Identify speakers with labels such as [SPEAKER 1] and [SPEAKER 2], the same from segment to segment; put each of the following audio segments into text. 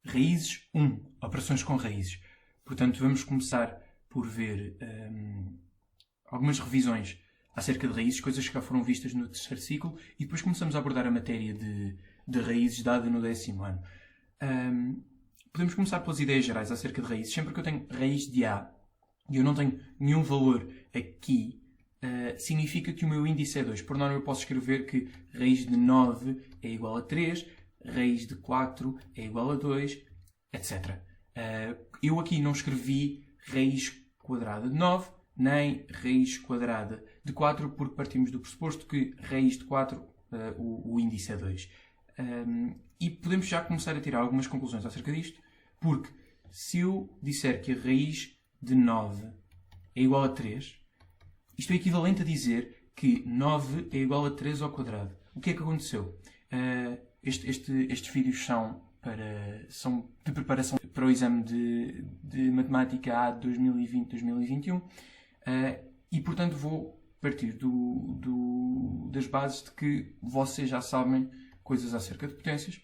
[SPEAKER 1] Raízes 1. Operações com raízes. Portanto, vamos começar por ver algumas revisões acerca de raízes, coisas que já foram vistas no terceiro ciclo, e depois começamos a abordar a matéria de raízes dada no 10º ano. Podemos começar pelas ideias gerais acerca de raízes. Sempre que eu tenho raiz de A e eu não tenho nenhum valor aqui, significa que o meu índice é 2. Por norma, eu posso escrever que raiz de 9 é igual a 3, raiz de 4 é igual a 2, etc. Eu aqui não escrevi raiz quadrada de 9, nem raiz quadrada de 4, porque partimos do pressuposto que raiz de 4, o índice é 2. E podemos já começar a tirar algumas conclusões acerca disto, porque se eu disser que a raiz de 9 é igual a 3, isto é equivalente a dizer que 9 é igual a 3 ao quadrado. O que é que aconteceu? Estes vídeos são de preparação para o exame de Matemática A de 2020-2021 e, portanto, vou partir das bases de que vocês já sabem coisas acerca de potências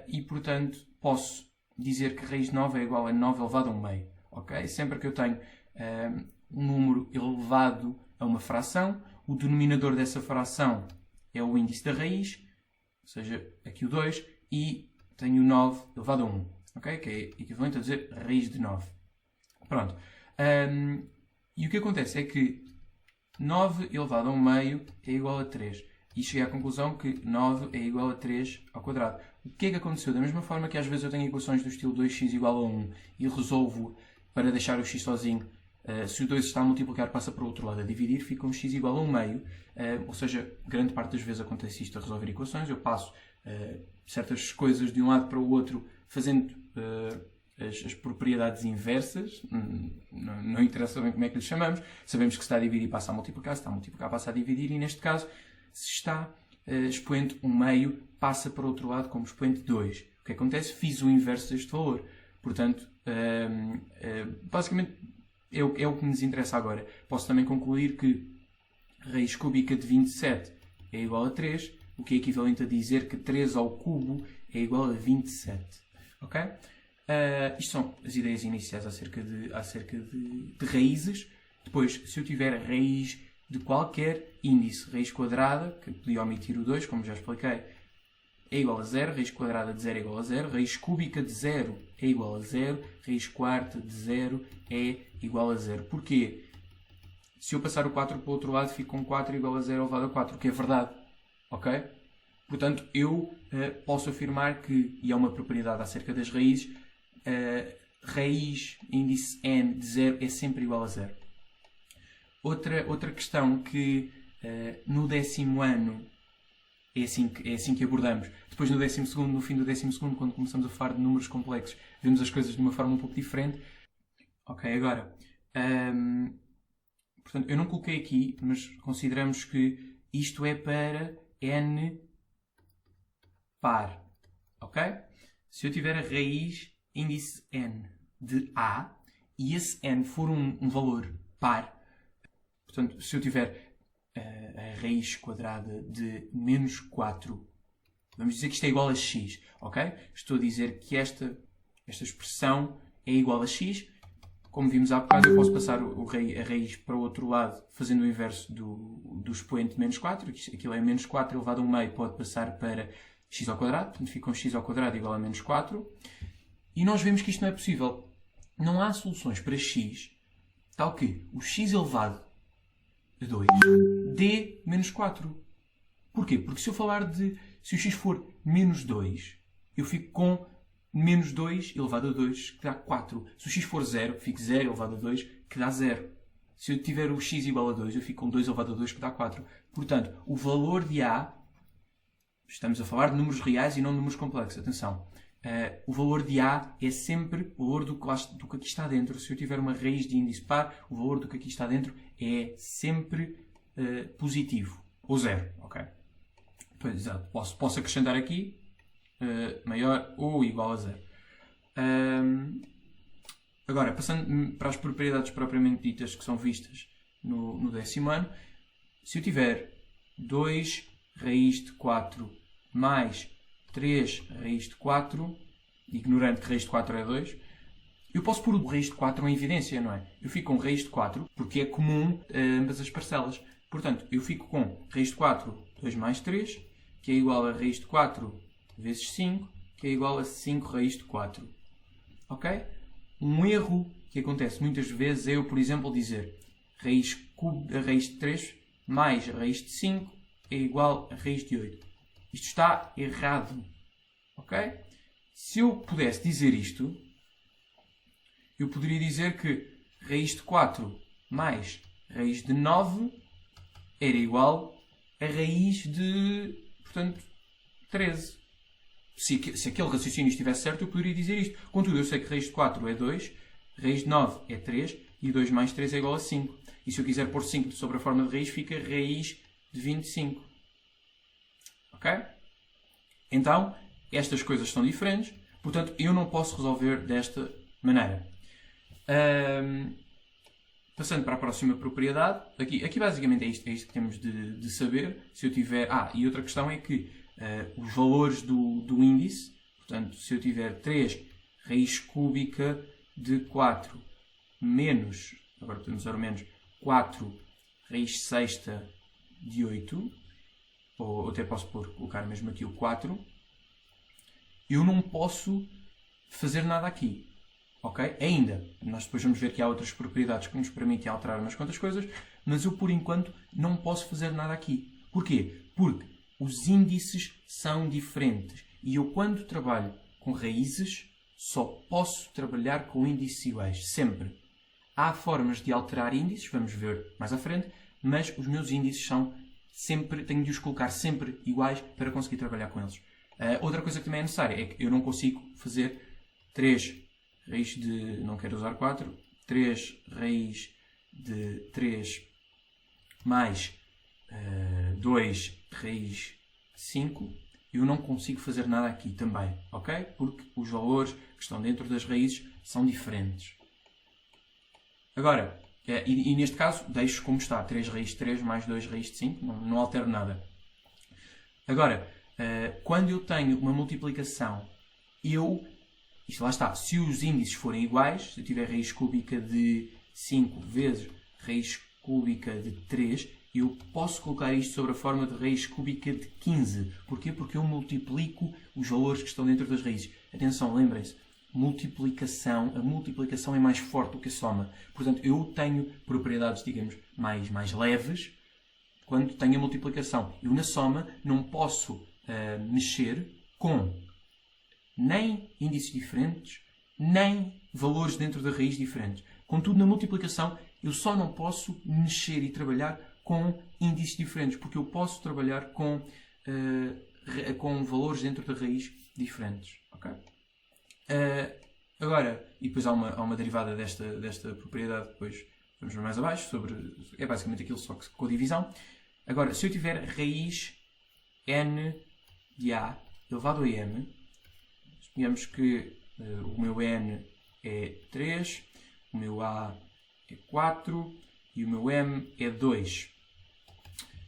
[SPEAKER 1] e, portanto, posso dizer que raiz de 9 é igual a 9 elevado a 1 meio. Okay? Sempre que eu tenho um número elevado a uma fração, o denominador dessa fração é o índice da raiz, ou seja, aqui o 2, e tenho o 9 elevado a 1, okay? Que é equivalente a dizer raiz de 9. Pronto. E o que acontece é que 9 elevado a 1 meio é igual a 3. E cheguei à conclusão que 9 é igual a 3 ao quadrado. O que é que aconteceu? Da mesma forma que às vezes eu tenho equações do estilo 2x igual a 1 e resolvo para deixar o x sozinho. Se o 2 está a multiplicar, passa para o outro lado a dividir, fica um x igual a 1 meio. Ou seja, grande parte das vezes acontece isto a resolver equações. Eu passo certas coisas de um lado para o outro fazendo as propriedades inversas. Não interessa bem como é que lhes chamamos. Sabemos que se está a dividir passa a multiplicar, se está a multiplicar passa a dividir e neste caso, se está expoente 1 meio, passa para o outro lado como expoente 2. O que acontece? Fiz o inverso deste valor. Portanto, basicamente é o que nos interessa agora. Posso também concluir que raiz cúbica de 27 é igual a 3, o que é equivalente a dizer que 3 ao cubo é igual a 27. Ok? Isto são as ideias iniciais acerca de raízes. Depois, se eu tiver raiz de qualquer índice, raiz quadrada, que podia omitir o 2, como já expliquei, é igual a 0, raiz quadrada de 0 é igual a 0, raiz cúbica de 0 é igual a 0, raiz quarta de 0 é igual a 0. Porquê? Se eu passar o 4 para o outro lado, fica com 4 igual a 0 elevado a 4, o que é verdade. Ok? Portanto, eu posso afirmar que, e é uma propriedade acerca das raízes, raiz índice n de 0 é sempre igual a 0. Outra questão que no 10º ano é assim que abordamos. Depois no 12º, no fim do 12º, quando começamos a falar de números complexos, vemos as coisas de uma forma um pouco diferente. Ok, agora, portanto, eu não coloquei aqui, mas consideramos que isto é para n par. Ok? Se eu tiver a raiz índice n de A e esse n for um valor par, portanto, se eu tiver a raiz quadrada de menos 4, vamos dizer que isto é igual a x, ok? Estou a dizer que esta expressão é igual a x. Como vimos há bocado, eu posso passar a raiz para o outro lado fazendo o inverso do expoente menos 4. Aquilo é menos 4 elevado a 1 meio, pode passar para x ao quadrado. Portanto, fica um x ao quadrado igual a menos 4. E nós vemos que isto não é possível. Não há soluções para x tal que o x elevado a 2 dê menos 4. Porquê? Porque se o x for menos 2, eu fico com menos 2 elevado a 2, que dá 4. Se o x for 0, fico 0 elevado a 2, que dá 0. Se eu tiver o x igual a 2, eu fico com 2 elevado a 2, que dá 4. Portanto, o valor de A, estamos a falar de números reais e não de números complexos, atenção. O valor de A é sempre o valor do que aqui está dentro. Se eu tiver uma raiz de índice par, o valor do que aqui está dentro é sempre positivo, ou 0. Ok? Pois, exato. Posso acrescentar aqui maior ou igual a 0. Agora, passando para as propriedades propriamente ditas que são vistas no 10º ano, se eu tiver 2 raiz de 4 mais 3 raiz de 4, ignorando que raiz de 4 é 2, eu posso pôr o raiz de 4 em evidência, não é? Eu fico com raiz de 4, porque é comum a ambas as parcelas. Portanto, eu fico com raiz de 4, 2 mais 3, que é igual a raiz de 4 vezes 5, que é igual a 5 raiz de 4. Ok? Um erro que acontece muitas vezes é eu, por exemplo, dizer a raiz de 3 mais a raiz de 5 é igual a raiz de 8. Isto está errado. Ok? Se eu pudesse dizer isto, eu poderia dizer que raiz de 4 mais raiz de 9 era igual a raiz de, portanto, 13. Se aquele raciocínio estivesse certo, eu poderia dizer isto. Contudo, eu sei que raiz de 4 é 2, raiz de 9 é 3 e 2 mais 3 é igual a 5. E se eu quiser pôr 5 sobre a forma de raiz, fica raiz de 25. Ok? Então, estas coisas são diferentes. Portanto, eu não posso resolver desta maneira. Passando para a próxima propriedade. Aqui basicamente é isto que temos de saber. Se eu tiver... e outra questão é que os valores do índice, portanto, se eu tiver 3 raiz cúbica de 4 menos, agora podemos usar o menos, 4 raiz sexta de 8, ou até posso colocar mesmo aqui o 4, eu não posso fazer nada aqui. Ok? Ainda. Nós depois vamos ver que há outras propriedades que nos permitem alterar umas quantas coisas, mas eu, por enquanto, não posso fazer nada aqui. Porquê? Porque os índices são diferentes. E eu, quando trabalho com raízes, só posso trabalhar com índices iguais. Sempre. Há formas de alterar índices, vamos ver mais à frente, mas os meus índices são sempre, tenho de os colocar sempre iguais para conseguir trabalhar com eles. Outra coisa que também é necessária é que eu não consigo fazer 3 raiz de, não quero usar 4, 3 raiz de 3 mais 2 raiz de 5, eu não consigo fazer nada aqui também, ok? Porque os valores que estão dentro das raízes são diferentes. Agora, e neste caso, deixo como está, 3 raiz de 3 mais 2 raiz de 5, não altero nada. Agora, quando eu tenho uma multiplicação, isto lá está, se os índices forem iguais, se eu tiver raiz cúbica de 5 vezes raiz cúbica de 3, eu posso colocar isto sobre a forma de raiz cúbica de 15. Porquê? Porque eu multiplico os valores que estão dentro das raízes. Atenção, lembrem-se, a multiplicação é mais forte do que a soma. Portanto, eu tenho propriedades, digamos, mais leves quando tenho a multiplicação. Eu na soma não posso mexer com nem índices diferentes, nem valores dentro da raiz diferentes. Contudo, na multiplicação, eu só não posso mexer e trabalhar com índices diferentes, porque eu posso trabalhar com valores dentro da raiz diferentes. Okay? Agora, e depois há uma derivada desta propriedade, depois vamos ver mais abaixo, é basicamente aquilo só que com a divisão. Agora, se eu tiver raiz n de a elevado a m, digamos que o meu n é 3, o meu a é 4 e o meu m é 2.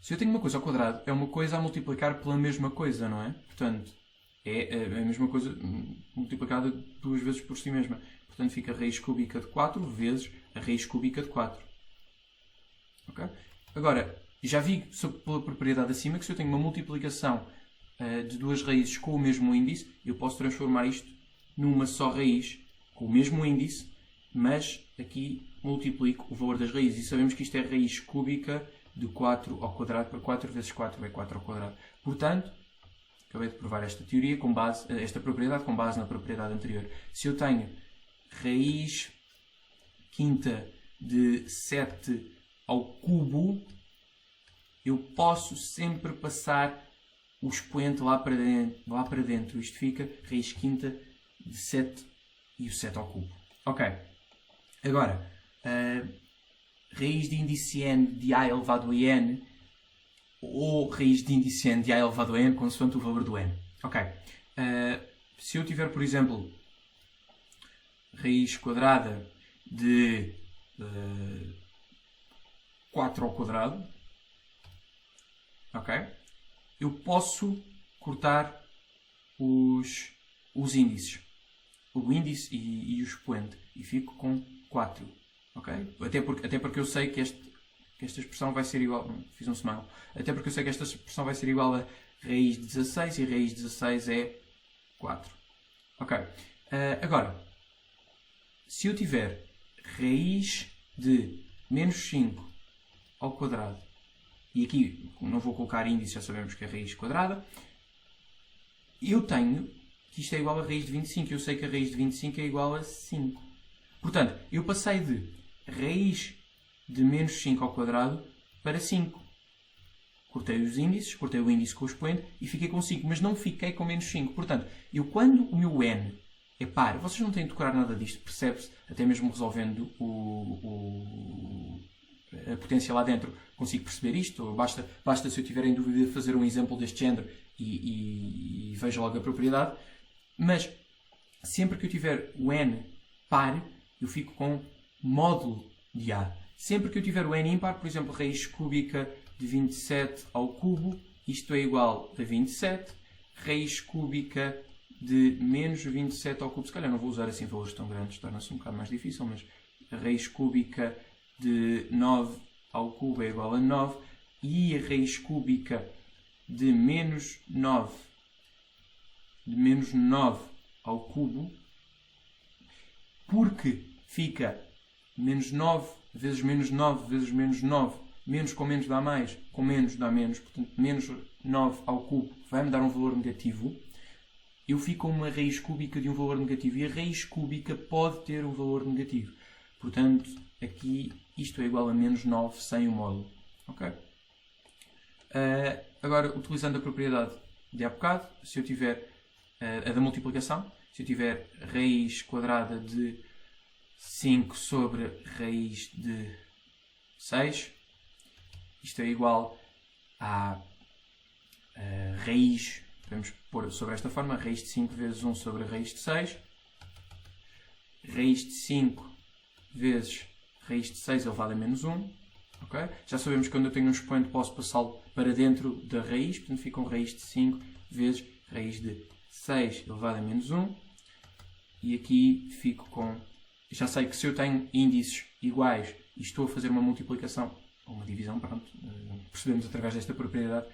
[SPEAKER 1] Se eu tenho uma coisa ao quadrado, é uma coisa a multiplicar pela mesma coisa, não é? Portanto, é a mesma coisa multiplicada 2 vezes por si mesma. Portanto, fica a raiz cúbica de 4 vezes a raiz cúbica de 4. Ok? Agora, já vi pela propriedade acima que se eu tenho uma multiplicação de duas raízes com o mesmo índice, eu posso transformar isto numa só raiz com o mesmo índice, mas aqui multiplico o valor das raízes. E sabemos que isto é raiz cúbica de 4 ao quadrado para 4 vezes 4 é 4 ao quadrado. Portanto, acabei de provar esta teoria esta propriedade com base na propriedade anterior. Se eu tenho raiz quinta de 7 ao cubo, eu posso sempre passar o expoente lá para dentro. Isto fica raiz quinta de 7 e o 7 ao cubo. Ok. Agora, raiz de índice n de a elevado a n, ou raiz de índice n de a elevado a n, consoante o valor do n. Ok. Se eu tiver, por exemplo, raiz quadrada de 4 ao quadrado, ok? Eu posso cortar os índices. o índice e o expoente e fico com 4. Ok? Até porque eu sei que esta expressão vai ser igual... Fiz um smile. Até porque eu sei que esta expressão vai ser igual a raiz de 16 e raiz de 16 é 4. Ok? Agora, se eu tiver raiz de menos 5 ao quadrado, e aqui não vou colocar índice, já sabemos que é raiz quadrada, eu tenho que isto é igual a raiz de 25. Eu sei que a raiz de 25 é igual a 5. Portanto, eu passei de raiz de menos 5 ao quadrado para 5. Cortei os índices, cortei o índice com o expoente e fiquei com 5, mas não fiquei com menos 5. Portanto, eu quando o meu n é par, vocês não têm de decorar nada disto, percebe-se, até mesmo resolvendo a potência lá dentro, consigo perceber isto. Basta se eu tiver em dúvida de fazer um exemplo deste género e vejo logo a propriedade. Mas sempre que eu tiver o n par, eu fico com módulo de A. Sempre que eu tiver o n ímpar, por exemplo, raiz cúbica de 27 ao cubo, isto é igual a 27. Raiz cúbica de menos 27 ao cubo, se calhar não vou usar assim valores tão grandes, torna-se um bocado mais difícil, mas a raiz cúbica de 9 ao cubo é igual a 9. E a raiz cúbica de menos 9 ao cubo, porque fica menos 9 vezes menos 9 vezes menos 9, menos com menos dá mais, com menos dá menos, portanto menos 9 ao cubo vai-me dar um valor negativo, eu fico com uma raiz cúbica de um valor negativo, e a raiz cúbica pode ter um valor negativo. Portanto, aqui isto é igual a menos 9 sem o módulo. Ok? Agora, utilizando a propriedade de há bocado, se eu tiver a da multiplicação, se eu tiver raiz quadrada de 5 sobre raiz de 6, isto é igual à raiz, podemos pôr sobre esta forma, raiz de 5 vezes 1 sobre a raiz de 6, raiz de 5 vezes raiz de 6 elevado a menos 1. Okay? Já sabemos que quando eu tenho um expoente posso passá-lo para dentro da raiz, portanto fica um raiz de 5 vezes raiz de 6 elevado a menos 1. E aqui fico com... Já sei que se eu tenho índices iguais e estou a fazer uma multiplicação, ou uma divisão, pronto, percebemos através desta propriedade,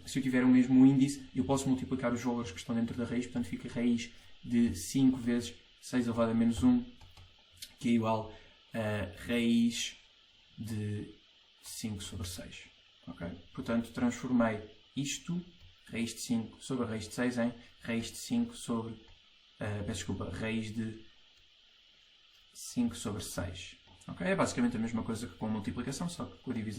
[SPEAKER 1] se eu tiver o mesmo índice, eu posso multiplicar os valores que estão dentro da raiz, portanto fica raiz de 5 vezes 6 elevado a menos 1, que é igual a raiz de 5 sobre 6. Okay? Portanto, transformei isto, raiz de 5 sobre a raiz de 6, em raiz de 5 sobre... raiz de 5 sobre 6. Okay? É basicamente a mesma coisa que com a multiplicação, só que com a divisão.